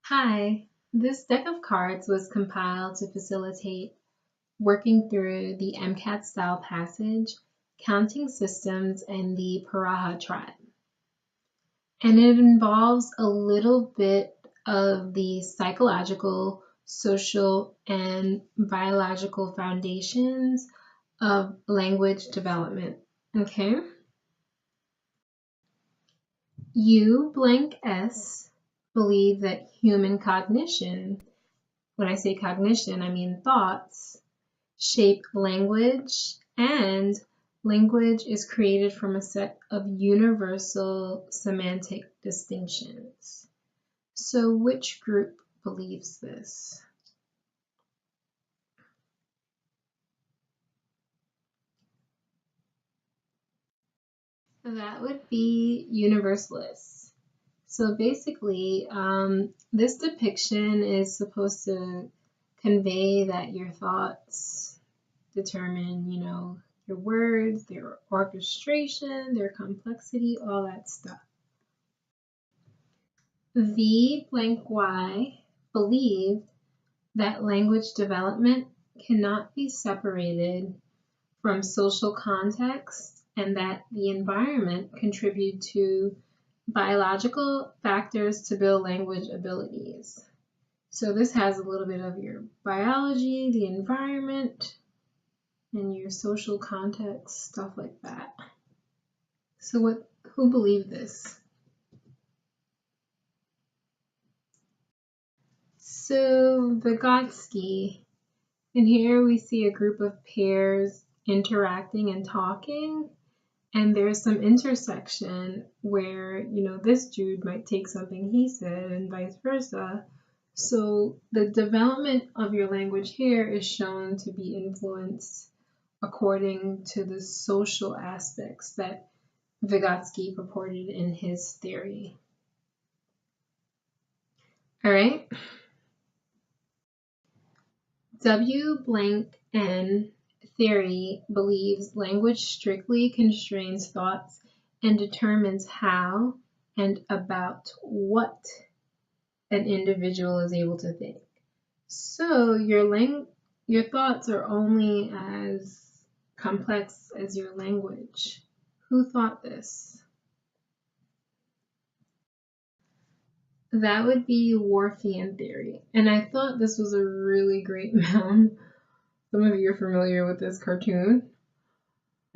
Hi, this deck of cards was compiled to facilitate working through the MCAT style passage, counting systems, and the Pirahã tribe. And it involves a little bit of the psychological, social, and biological foundations of language development. Okay? You blank S believe that human cognition, when I say cognition, I mean thoughts, shape language, and language is created from a set of universal semantic distinctions. So which group believes this? That would be universalists. So basically, this depiction is supposed to convey that your thoughts determine, your words, their orchestration, their complexity, all that stuff. V blank Y believed that language development cannot be separated from social context and that the environment contribute to biological factors to build language abilities. So this has a little bit of your biology, the environment, and your social context, stuff like that. So who believed this? So Vygotsky, and here we see a group of pairs interacting and talking, and there's some intersection where, this dude might take something he said and vice versa. So the development of your language here is shown to be influenced according to the social aspects that Vygotsky purported in his theory. All right. W blank N theory believes language strictly constrains thoughts and determines how and about what an individual is able to think. So your thoughts are only as complex as your language. Who thought this? That would be Whorfian theory. And I thought this was a really great meme. Some of you are familiar with this cartoon.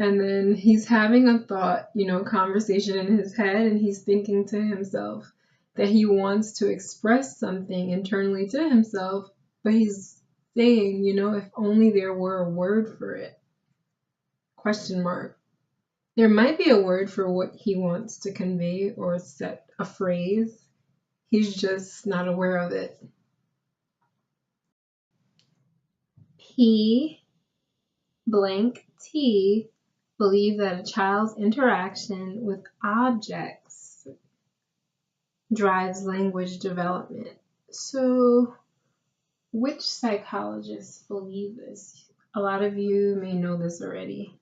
And then he's having a thought, conversation in his head, and he's thinking to himself that he wants to express something internally to himself, but he's saying, if only there were a word for it. Question mark. There might be a word for what he wants to convey or set a phrase. He's just not aware of it. P blank T believe that a child's interaction with objects drives language development. So which psychologists believe this? A lot of you may know this already.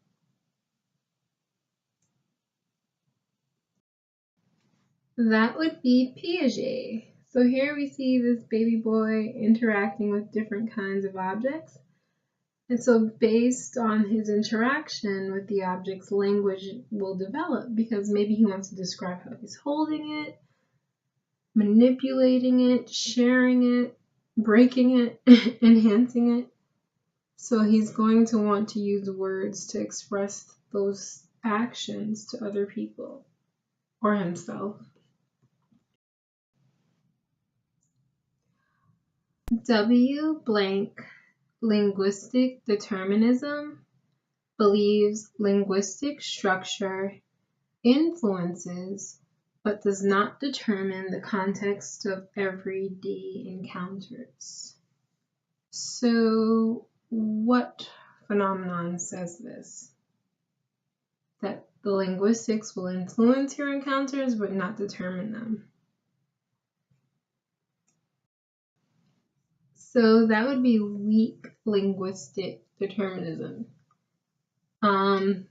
That would be Piaget. So here we see this baby boy interacting with different kinds of objects. And so based on his interaction with the objects, language will develop because maybe he wants to describe how he's holding it, manipulating it, sharing it, breaking it, enhancing it. So he's going to want to use words to express those actions to other people or himself. W blank Linguistic Determinism believes linguistic structure influences but does not determine the context of everyday encounters. So what phenomenon says this? That the linguistics will influence your encounters but not determine them. So that would be weak linguistic determinism.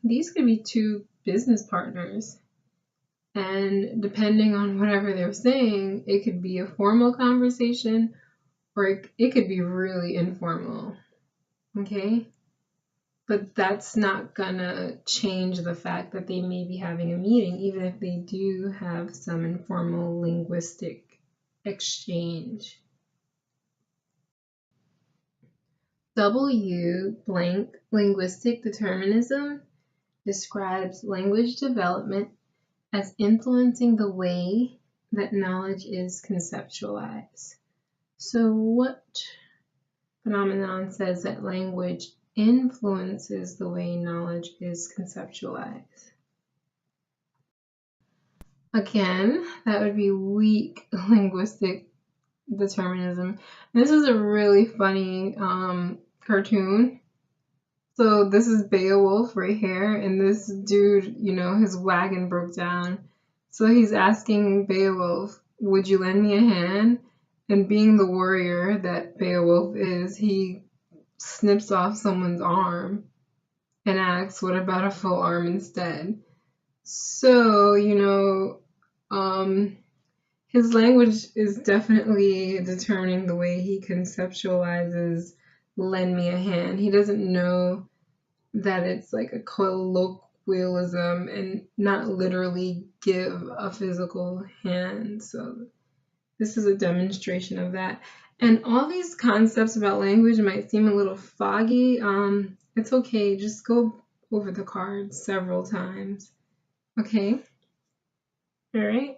These could be two business partners. And depending on whatever they're saying, it could be a formal conversation or it could be really informal. Okay? But that's not gonna change the fact that they may be having a meeting, even if they do have some informal linguistic exchange. W blank linguistic determinism describes language development as influencing the way that knowledge is conceptualized. So what phenomenon says that language influences the way knowledge is conceptualized? Again, that would be weak linguistic determinism. And this is a really funny cartoon. So this is Beowulf right here, and this dude, his wagon broke down. So he's asking Beowulf, would you lend me a hand? And being the warrior that Beowulf is, he snips off someone's arm and asks, what about a full arm instead? So, his language is definitely determining the way he conceptualizes lend me a hand. He doesn't know that it's like a colloquialism and not literally give a physical hand. So this is a demonstration of that. And all these concepts about language might seem a little foggy. It's okay, just go over the cards several times. Okay? All right.